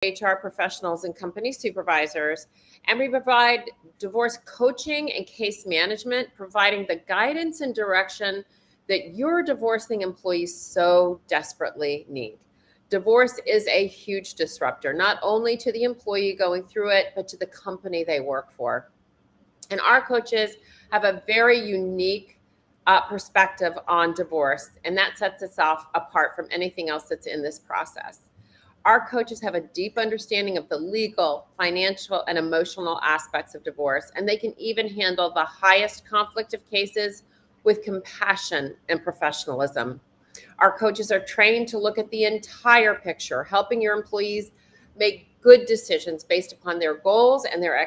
HR professionals and company supervisors, and we provide divorce coaching and case management, providing the guidance and direction that your divorcing employees so desperately need. Divorce is a huge disruptor, not only to the employee going through it, but to the company they work for. And our coaches have a very unique perspective on divorce, and that sets us off apart from anything else that's in this process. Our coaches have a deep understanding of the legal, financial, and emotional aspects of divorce, and they can even handle the highest conflict of cases with compassion and professionalism. Our coaches are trained to look at the entire picture, helping your employees make good decisions based upon their goals and their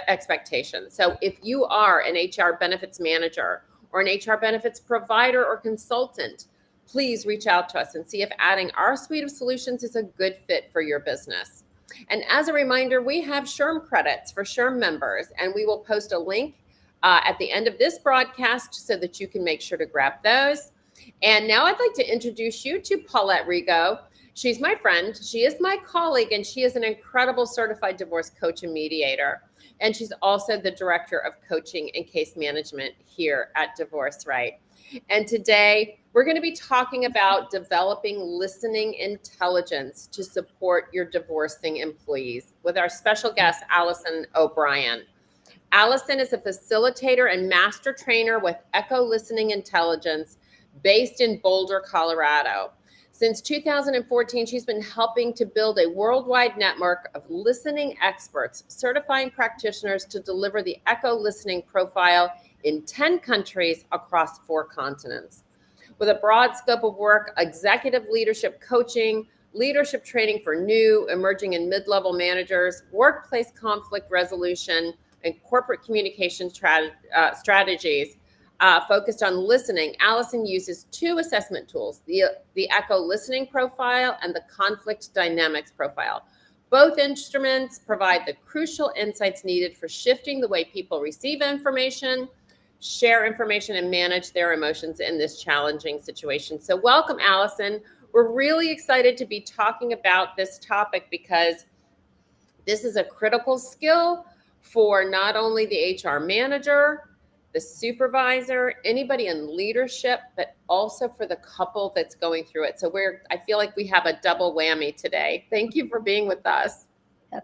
expectations. So if you are an HR benefits manager or an HR benefits provider or consultant, please reach out to us and see if adding our suite of solutions is a good fit for your business. And as a reminder, we have SHRM credits for SHRM members, and we will post a link at the end of this broadcast so that you can make sure to grab those. And now I'd like to introduce you to Paulette Rigo. She's my friend, she is my colleague, and she is an incredible certified divorce coach and mediator. And she's also the director of coaching and case management here at Divorce Right. And today we're going to be talking about developing listening intelligence to support your divorcing employees with our special guest, Allison O'Brien. Allison is a facilitator and master trainer with Echo Listening Intelligence based in Boulder, Colorado. Since 2014, she's been helping to build a worldwide network of listening experts, certifying practitioners to deliver the Echo Listening Profile in 10 countries across 4 continents. With a broad scope of work, executive leadership coaching, leadership training for new, emerging, and mid-level managers, workplace conflict resolution, and corporate communication strategies focused on listening, Allison uses 2 assessment tools, the Echo Listening Profile and the Conflict Dynamics Profile. Both instruments provide the crucial insights needed for shifting the way people receive information, share information, and manage their emotions in this challenging situation. So welcome, Allison. We're really excited to be talking about this topic because this is a critical skill for not only the HR manager, the supervisor, anybody in leadership, but also for the couple that's going through it. So I feel like we have a double whammy today. Thank you for being with us.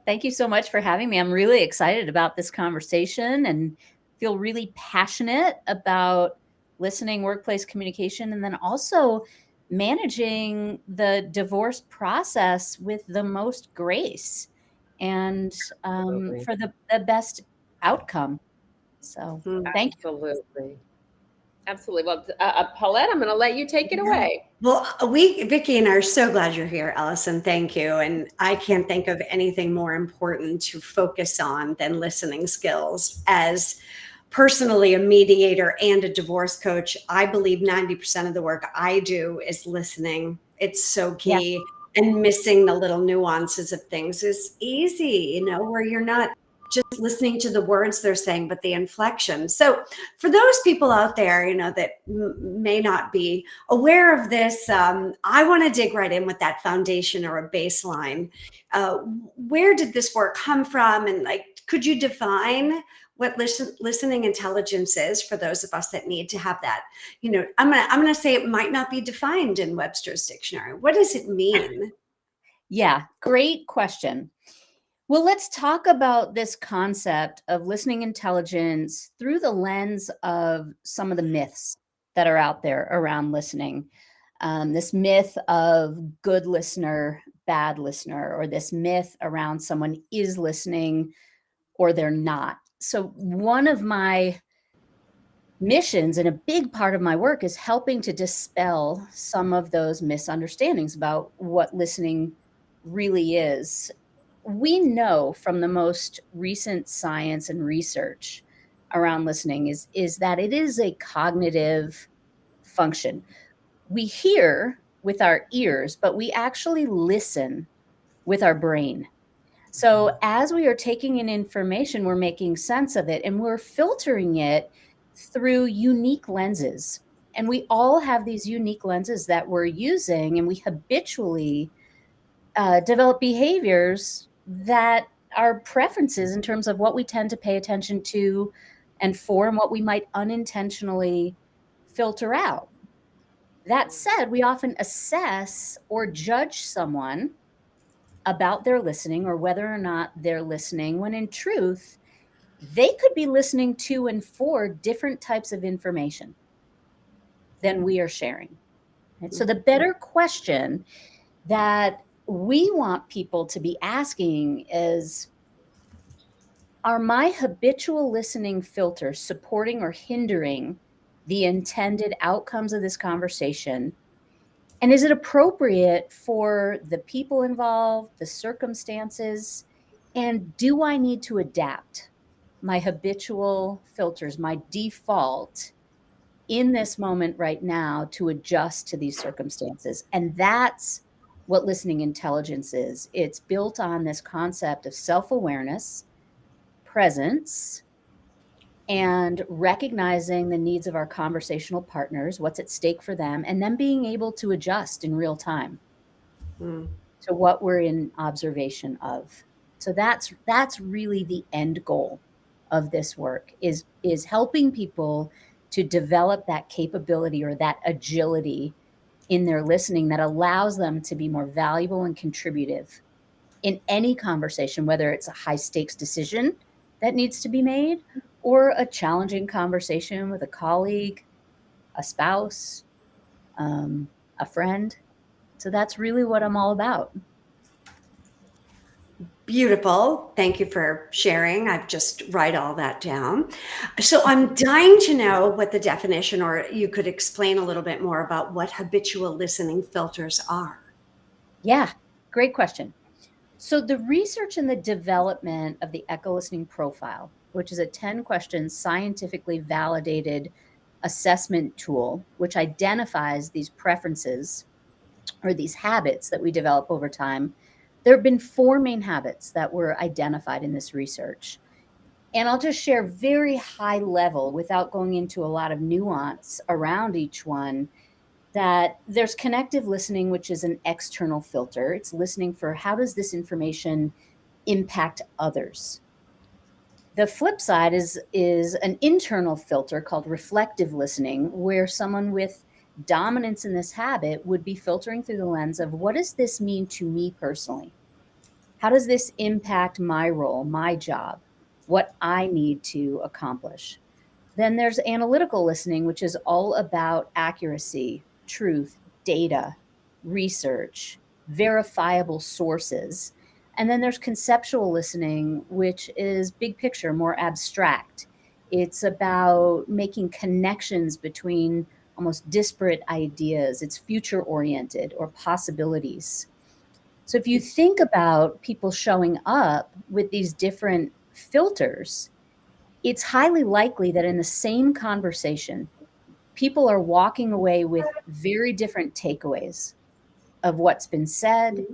Thank you so much for having me. I'm really excited about this conversation and feel really passionate about listening, workplace communication, and then also managing the divorce process with the most grace and for the best outcome. So thank you. Absolutely. Well, Paulette, I'm going to let you take it away. Well, Vicki and I are so glad you're here, Allison. Thank you. And I can't think of anything more important to focus on than listening skills. As personally a mediator and a divorce coach, I believe 90% of the work I do is listening. It's so key. Yeah. And missing the little nuances of things is easy, where you're not just listening to the words they're saying, but the inflection. So for those people out there, that may not be aware of this, I want to dig right in with that foundation or a baseline. Where did this work come from? And could you define what listening intelligence is for those of us that need to have that? I'm gonna say it might not be defined in Webster's dictionary. What does it mean? Yeah, great question. Well, let's talk about this concept of listening intelligence through the lens of some of the myths that are out there around listening. This myth of good listener, bad listener, or this myth around someone is listening or they're not. So one of my missions and a big part of my work is helping to dispel some of those misunderstandings about what listening really is. We know from the most recent science and research around listening is that it is a cognitive function. We hear with our ears, but we actually listen with our brain. So as we are taking in information, we're making sense of it and we're filtering it through unique lenses. And we all have these unique lenses that we're using, and we habitually develop behaviors that are preferences in terms of what we tend to pay attention to and for, and what we might unintentionally filter out. That said, we often assess or judge someone about their listening or whether or not they're listening, when in truth, they could be listening to and for different types of information than we are sharing. Right? So the better question that we want people to be asking is, are my habitual listening filters supporting or hindering the intended outcomes of this conversation? And is it appropriate for the people involved, the circumstances? And do I need to adapt my habitual filters, my default in this moment right now to adjust to these circumstances? And that's what listening intelligence is. It's built on this concept of self-awareness, presence, and recognizing the needs of our conversational partners, what's at stake for them, and then being able to adjust in real time to what we're in observation of. So that's really the end goal of this work, is helping people to develop that capability or that agility in their listening that allows them to be more valuable and contributive in any conversation, whether it's a high stakes decision that needs to be made or a challenging conversation with a colleague, a spouse, a friend. So that's really what I'm all about. Beautiful. Thank you for sharing. I've just write all that down. So I'm dying to know what the definition, or you could explain a little bit more about what habitual listening filters are. Yeah, great question. So the research and the development of the Echo Listening Profile, which is a 10-question scientifically validated assessment tool, which identifies these preferences or these habits that we develop over time. There have been 4 main habits that were identified in this research. And I'll just share very high level, without going into a lot of nuance around each one, that there's connective listening, which is an external filter. It's listening for, how does this information impact others? The flip side is an internal filter called reflective listening, where someone with dominance in this habit would be filtering through the lens of, what does this mean to me personally? How does this impact my role, my job, what I need to accomplish? Then there's analytical listening, which is all about accuracy, truth, data, research, verifiable sources. And then there's conceptual listening, which is big picture, more abstract. It's about making connections between almost disparate ideas. It's future oriented, or possibilities. So if you think about people showing up with these different filters, it's highly likely that in the same conversation, people are walking away with very different takeaways of what's been said.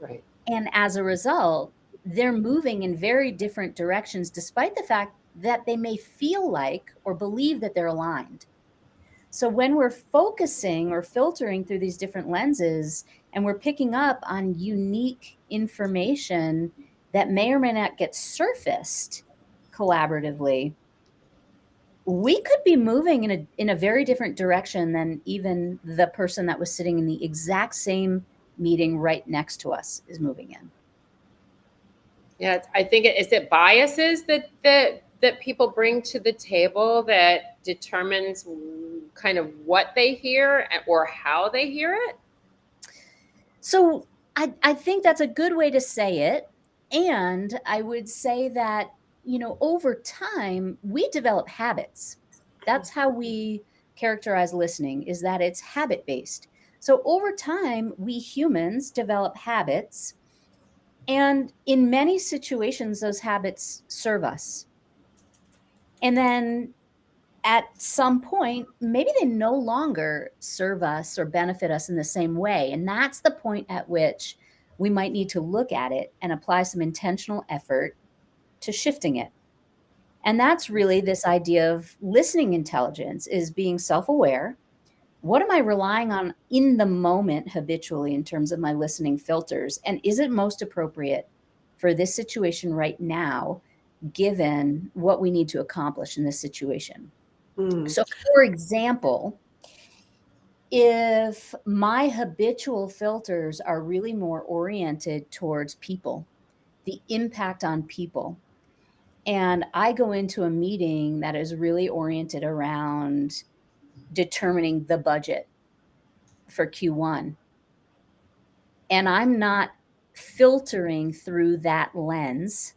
Right. And as a result, they're moving in very different directions, despite the fact that they may feel like or believe that they're aligned. So when we're focusing or filtering through these different lenses, and we're picking up on unique information that may or may not get surfaced collaboratively, we could be moving in a very different direction than even the person that was sitting in the exact same meeting right next to us is moving in. Yeah, I think is it biases that people bring to the table that determines kind of what they hear or how they hear it? So I think that's a good way to say it. And I would say that, over time, we develop habits. That's how we characterize listening, is that it's habit-based. So over time, we humans develop habits. And in many situations, those habits serve us. And then at some point, maybe they no longer serve us or benefit us in the same way. And that's the point at which we might need to look at it and apply some intentional effort to shifting it. And that's really this idea of listening intelligence, is being self-aware, What am I relying on in the moment habitually in terms of my listening filters? And is it most appropriate for this situation right now, given what we need to accomplish in this situation? Mm. So, for example, if my habitual filters are really more oriented towards people, the impact on people, and I go into a meeting that is really oriented around determining the budget for Q1, and I'm not filtering through that lens,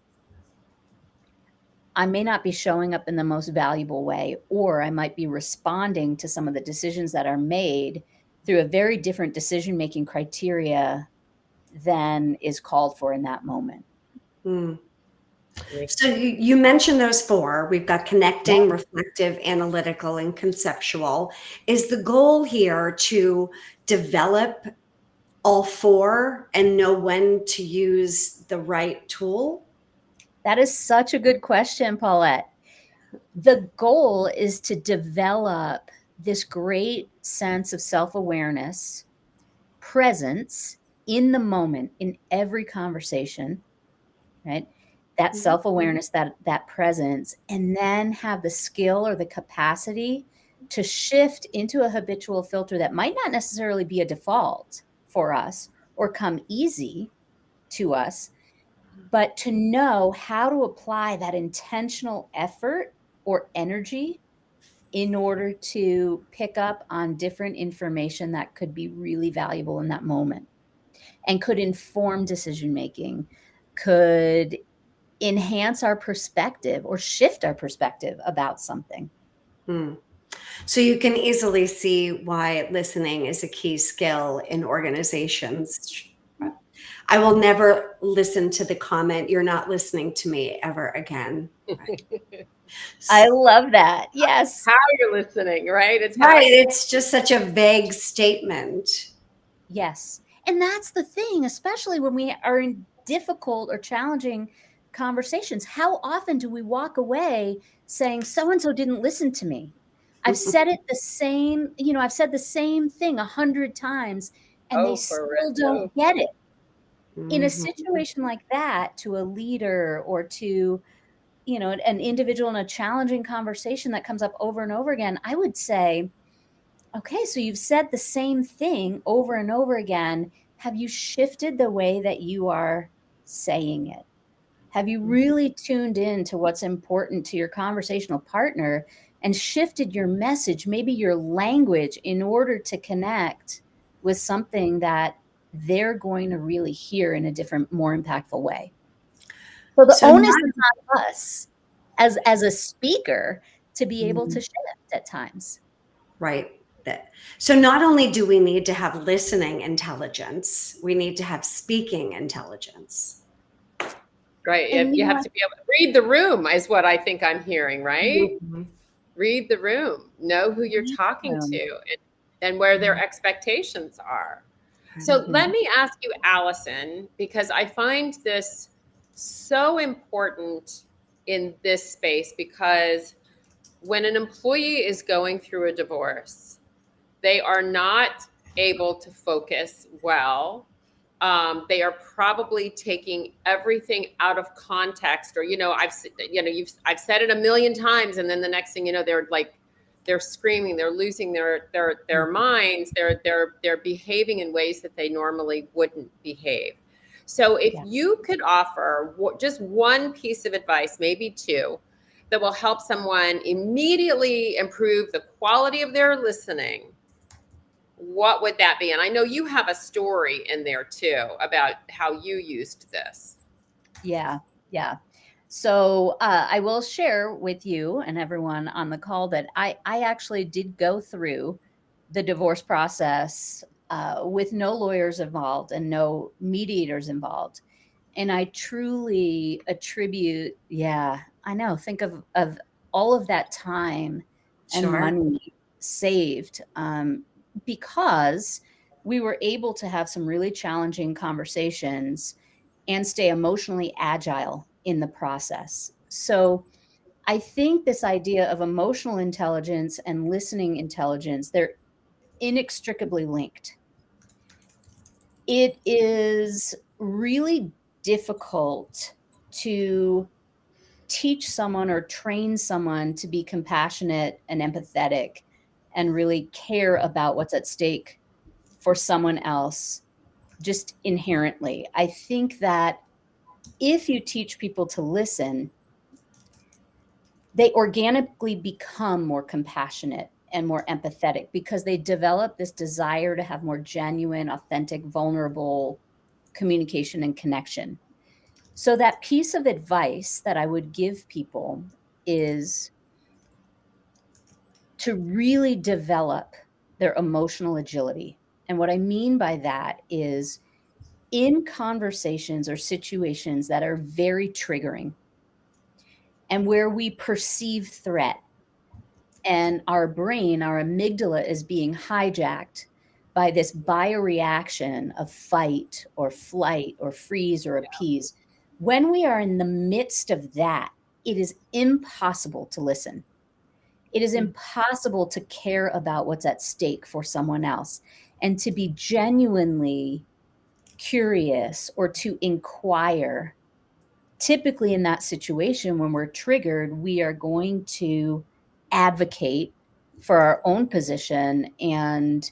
I may not be showing up in the most valuable way, or I might be responding to some of the decisions that are made through a very different decision-making criteria than is called for in that moment. Mm. So you mentioned those four. We've got connecting, reflective, analytical, and conceptual. Is the goal here to develop all four and know when to use the right tool? That is such a good question, Paulette. The goal is to develop this great sense of self-awareness, presence in the moment, in every conversation, right? That Mhm. self-awareness, that presence, and then have the skill or the capacity to shift into a habitual filter that might not necessarily be a default for us or come easy to us, but to know how to apply that intentional effort or energy in order to pick up on different information that could be really valuable in that moment and could inform decision making, could enhance our perspective or shift our perspective about something. Hmm. So you can easily see why listening is a key skill in organizations. I will never listen to the comment, "You're not listening to me ever again." Right. I love that. Yes. How you're listening, right? It's how Right. It's just such a vague statement. Yes. And that's the thing, especially when we are in difficult or challenging conversations. How often do we walk away saying, so and so didn't listen to me? I've said it the same, I've said the same thing 100 times and they over still and over. don't get it. In a Mhm. situation like that, to a leader or to, an individual in a challenging conversation that comes up over and over again, I would say, okay, so you've said the same thing over and over again. Have you shifted the way that you are saying it? Have you really tuned in to what's important to your conversational partner and shifted your message, maybe your language, in order to connect with something that they're going to really hear in a different, more impactful way? So the So onus not is on us as a speaker to be able to Mhm. shift at times. Right. So not only do we need to have listening intelligence, we need to have speaking intelligence. Right. And You have to be able to read the room, is what I think I'm hearing, right? Mhm. Read the room, know who you're talking to, and where their expectations are. So let Mhm. me ask you, Allison, because I find this so important in this space, because when an employee is going through a divorce, they are not able to focus well. They are probably taking everything out of context, or I've said it a million times, and then the next thing you know, they're screaming, they're losing their minds, they're behaving in ways that they normally wouldn't behave. So if Yeah. you could offer just one piece of advice, maybe two, that will help someone immediately improve the quality of their listening, what would that be? And I know you have a story in there too about how you used this. Yeah. Yeah. So I will share with you and everyone on the call that I actually did go through the divorce process with no lawyers involved and no mediators involved. And I truly attribute, yeah, I know, think of all of that time and Sure. money saved because we were able to have some really challenging conversations and stay emotionally agile in the process. So I think this idea of emotional intelligence and listening intelligence, they're inextricably linked. It is really difficult to teach someone or train someone to be compassionate and empathetic and really care about what's at stake for someone else just inherently. I think that if you teach people to listen, they organically become more compassionate and more empathetic because they develop this desire to have more genuine, authentic, vulnerable communication and connection. So that piece of advice that I would give people is to really develop their emotional agility. And what I mean by that is in conversations or situations that are very triggering and where we perceive threat and our brain, our amygdala is being hijacked by this bioreaction of fight or flight or freeze or appease. When we are in the midst of that, it is impossible to listen. It is impossible to care about what's at stake for someone else and to be genuinely curious or to inquire. Typically, in that situation, when we're triggered, we are going to advocate for our own position and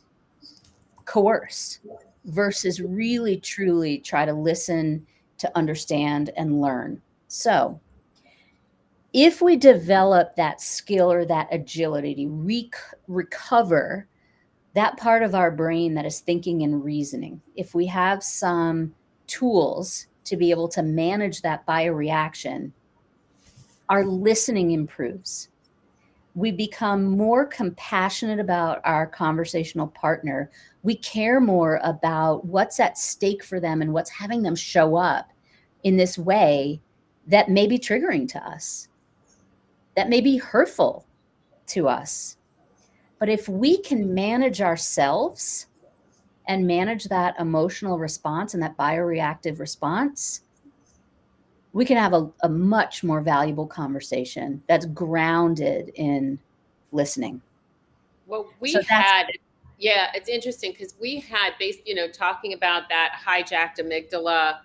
coerce versus really truly try to listen, to understand, and learn. So, if we develop that skill or that agility to recover that part of our brain that is thinking and reasoning, if we have some tools to be able to manage that bioreaction, our listening improves. We become more compassionate about our conversational partner. We care more about what's at stake for them and what's having them show up in this way that may be triggering to us, that may be hurtful to us. But if we can manage ourselves and manage that emotional response and that bioreactive response, we can have a much more valuable conversation that's grounded in listening. Well, it's interesting because we had talking about that hijacked amygdala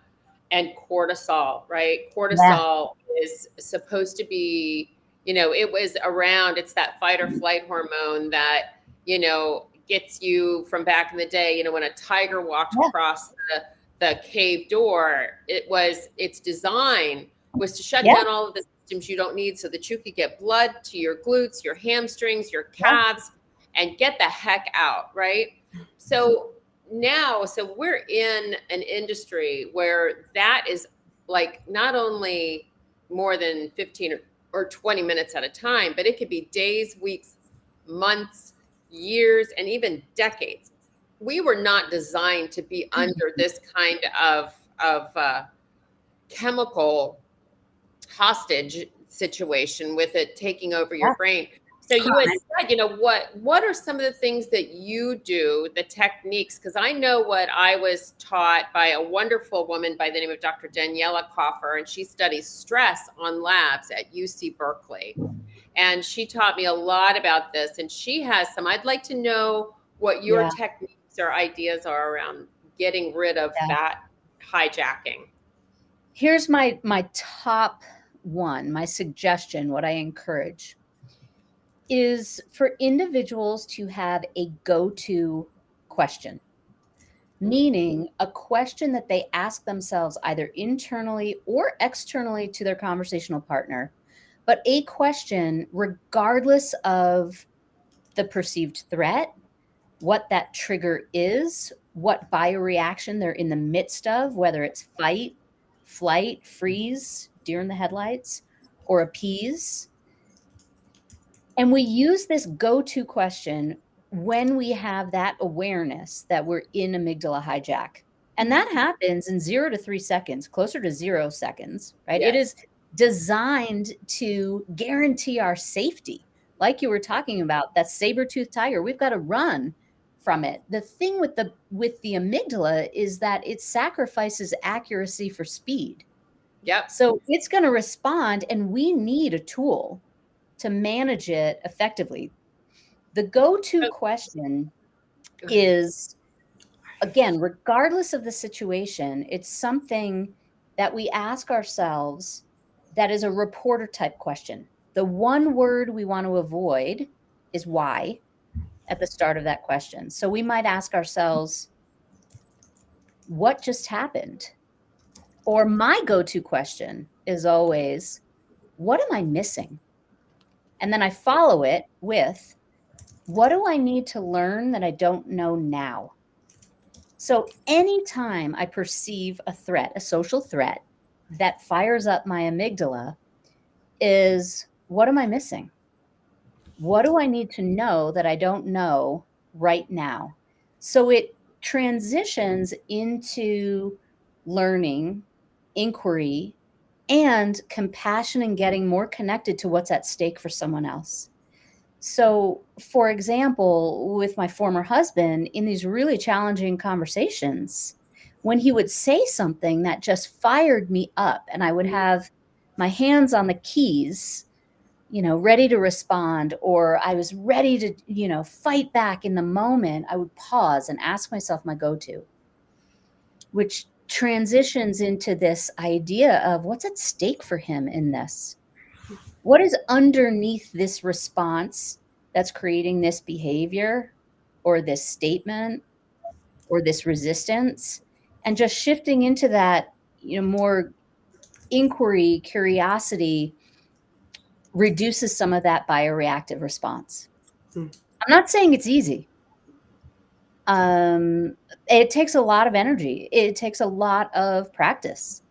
and cortisol, right? Cortisol is supposed to be, it's that fight or flight hormone that, gets you from back in the day, when a tiger walked across the cave door, its design was to shut down all of the systems you don't need so that you could get blood to your glutes, your hamstrings, your calves, and get the heck out, right? So we're in an industry where that is like not only more than 15 or 20 minutes at a time, but it could be days, weeks, months, years, and even decades. We were not designed to be under this kind of chemical hostage situation with it taking over your brain. So you had said, what are some of the things that you do, the techniques? Because I know what I was taught by a wonderful woman by the name of Dr. Daniela Koffer, and she studies stress on labs at UC Berkeley. And she taught me a lot about this, and she has some. I'd like to know what your techniques or ideas are around getting rid of that hijacking. Here's my top one, my suggestion, what I encourage is for individuals to have a go-to question, meaning a question that they ask themselves either internally or externally to their conversational partner, but a question regardless of the perceived threat, what that trigger is, what bioreaction they're in the midst of, whether it's fight, flight, freeze, deer in the headlights, or appease. And we use this go-to question when we have that awareness that we're in amygdala hijack. And that happens in 0 to 3 seconds, closer to 0 seconds, right? Yes. It is designed to guarantee our safety. Like you were talking about, that saber-toothed tiger, we've got to run from it. The thing with the amygdala is that it sacrifices accuracy for speed. Yep. So it's going to respond, and we need a tool to manage it effectively. The go-to question is, again, regardless of the situation, it's something that we ask ourselves that is a reporter type question. The one word we want to avoid is why at the start of that question. So we might ask ourselves, what just happened? Or my go-to question is always, what am I missing? And then I follow it with, what do I need to learn that I don't know now? So anytime I perceive a threat, a social threat that fires up my amygdala is, what am I missing? What do I need to know that I don't know right now? So it transitions into learning, inquiry, and compassion and getting more connected to what's at stake for someone else. So, for example, with my former husband, in these really challenging conversations, when he would say something that just fired me up, and I would have my hands on the keys, ready to respond, or I was ready to, fight back in the moment, I would pause and ask myself my go to, which transitions into this idea of what's at stake for him in this. What is underneath this response that's creating this behavior or this statement or this resistance? And just shifting into that, more inquiry, curiosity reduces some of that bioreactive response. Hmm. I'm not saying it's easy. It takes a lot of energy. It takes a lot of practice.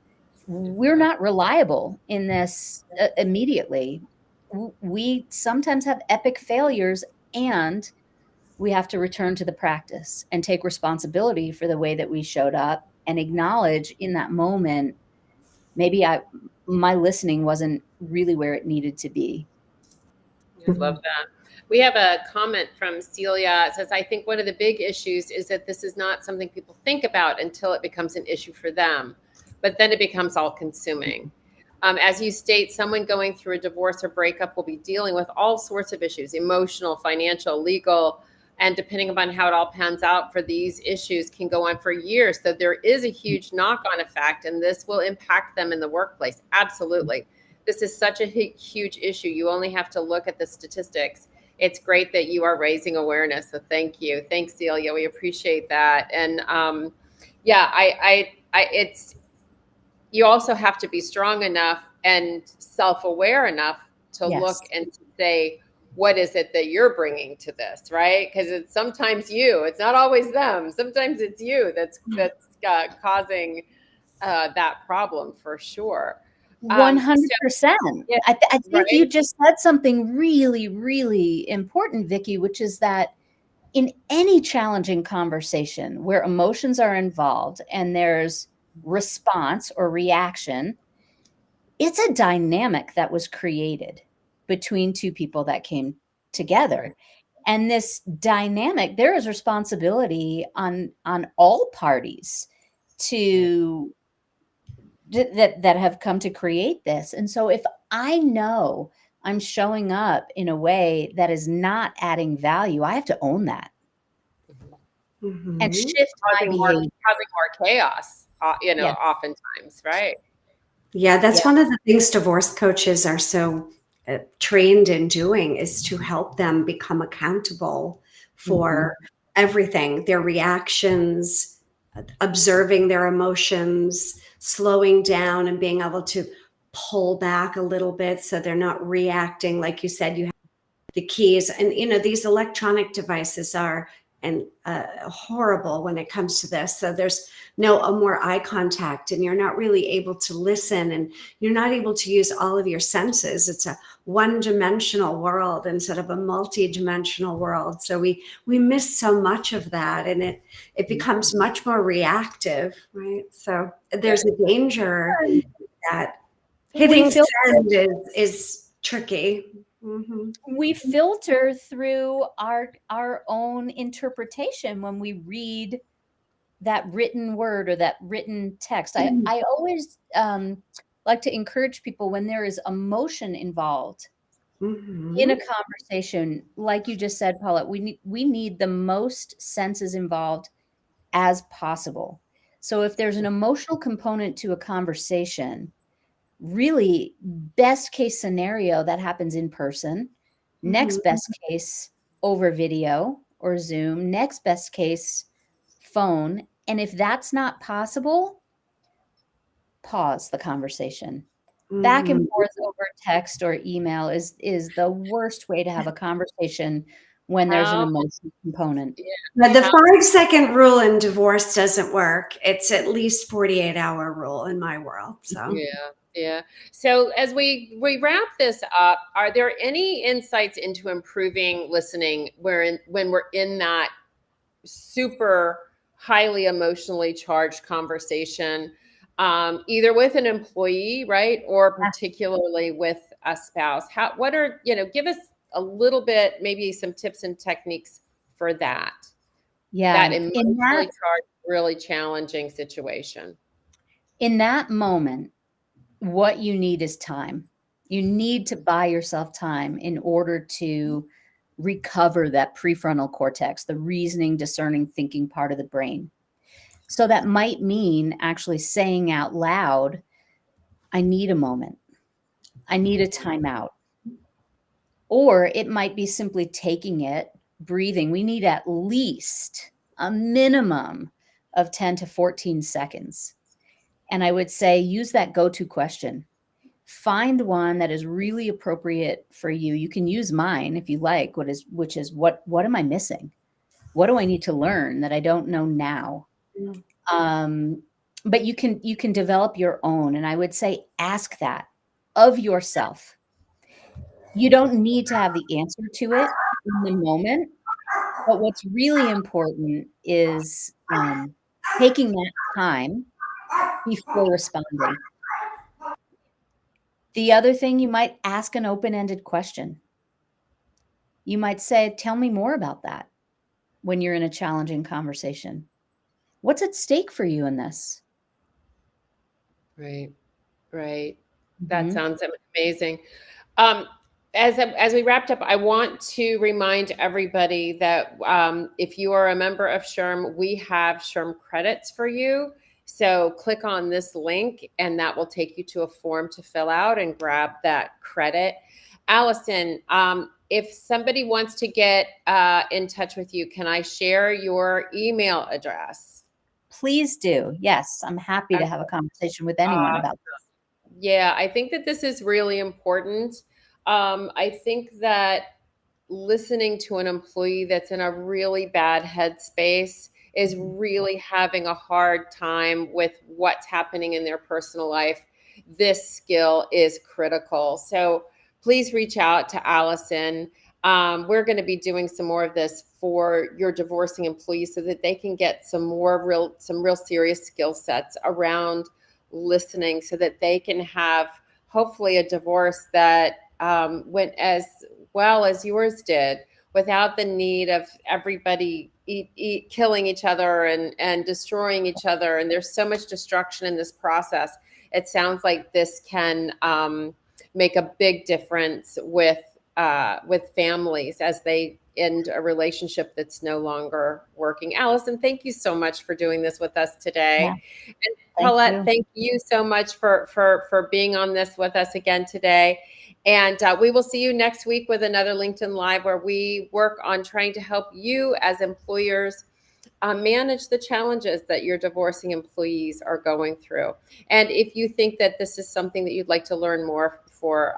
We're not reliable in this immediately. We sometimes have epic failures, and we have to return to the practice and take responsibility for the way that we showed up and acknowledge in that moment, maybe my listening wasn't really where it needed to be. I love that. We have a comment from Celia. It says, I think one of the big issues is that this is not something people think about until it becomes an issue for them, but then it becomes all consuming. As you state, someone going through a divorce or breakup will be dealing with all sorts of issues, emotional, financial, legal, and depending upon how it all pans out for these issues can go on for years. So there is a huge knock-on effect, and this will impact them in the workplace. Absolutely. This is such a huge issue. You only have to look at the statistics. It's great that you are raising awareness. So thank you. Thanks, Celia. We appreciate that. And it's, you also have to be strong enough and self-aware enough to Yes. look and to say, what is it that you're bringing to this, right? Because it's sometimes you. It's not always them. Sometimes it's you that's causing that problem for sure. 100%. Yeah, I think right? you just said something really, really important, Vicki, which is that in any challenging conversation where emotions are involved and there's response or reaction, it's a dynamic that was created between two people that came together. And this dynamic, there is responsibility on all parties to that have come to create this. And so if I know I'm showing up in a way that is not adding value, I have to own that Mhm. and shift my causing behavior. more chaos, Yeah. oftentimes, right? Yeah, that's Yeah. one of the things divorce coaches are so trained in doing, is to help them become accountable for everything, their reactions, observing their emotions, slowing down and being able to pull back a little bit so they're not reacting. Like you said, you have the keys, and these electronic devices are horrible when it comes to this. So there's no more eye contact, and you're not really able to listen, and you're not able to use all of your senses. It's a one-dimensional world instead of a multi-dimensional world. So we miss so much of that, and it becomes much more reactive, right? So there's a danger that hitting send is tricky. Mm-hmm. We filter through our own interpretation when we read that written word or that written text. I always like to encourage people, when there is emotion involved, in a Mhm. conversation, like you just said, Paula, we need the most senses involved as possible. So if there's an emotional component to a conversation, really best case scenario that happens in person, next Mhm. best case over video or Zoom, next best case phone. And if that's not possible, pause the conversation. Back and Mhm. forth over text or email is the worst way to have a conversation when there's an How, emotional component. yeah, But the how, 5-second rule in divorce doesn't work. It's at least 48-hour rule in my world. So, yeah, yeah. So as we wrap this up, are there any insights into improving listening when we're in that super highly emotionally charged conversation, either with an employee, right, or particularly with a spouse? What are, give us a little bit, maybe some tips and techniques for that Yeah, emotionally charged, really challenging situation. in that moment, what you need is time. You need to buy yourself time in order to recover that prefrontal cortex, the reasoning, discerning, thinking part of the brain. So that might mean actually saying out loud, I need a moment. I need a timeout. Or it might be simply taking it, breathing. We need at least a minimum of 10 to 14 seconds. And I would say use that go to question. Find one that is really appropriate for you. You can use mine if you like, which is what am I missing? What do I need to learn that I don't know now? mm, Um, but you can develop your own. And I would say ask that of yourself. You don't need to have the answer to it in the moment, but what's really important is taking that time before responding. The other thing, you might ask an open-ended question. You might say, "Tell me more about that," when you're in a challenging conversation. What's at stake for you in this? Right, right. That Mhm. sounds amazing. Um, as we wrapped up, I want to remind everybody that if you are a member of SHRM, we have SHRM credits for you. So click on this link, and that will take you to a form to fill out and grab that credit. Allison, if somebody wants to get in touch with you, can I share your email address? Please do. Yes, I'm happy to have a conversation with anyone Uh, about this. Yeah, I think that this is really important. I think that listening to an employee that's in a really bad headspace is really having a hard time with what's happening in their personal life. This skill is critical. So please reach out to Allison. We're going to be doing some more of this for your divorcing employees so that they can get some real serious skill sets around listening so that they can have hopefully a divorce that went as well as yours did without the need of everybody killing each other and destroying each other. And there's so much destruction in this process. It sounds like this can make a big difference with families as they end a relationship that's no longer working. Allison, thank you so much for doing this with us Yeah, today. And thank Paulette, you. thank you so much for being on this with us again today. And we will see you next week with another LinkedIn Live where we work on trying to help you as employers manage the challenges that your divorcing employees are going through. And if you think that this is something that you'd like to learn more for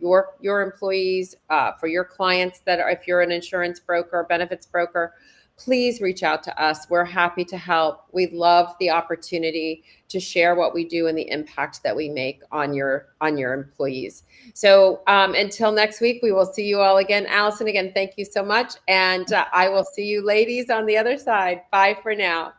your employees, for your clients that are, if you're an insurance broker, benefits broker, please reach out to us. We're happy to help. We love the opportunity to share what we do and the impact that we make on your employees. So until next week, we will see you all again. Allison, again, thank you so much. And I will see you ladies on the other side. Bye for now.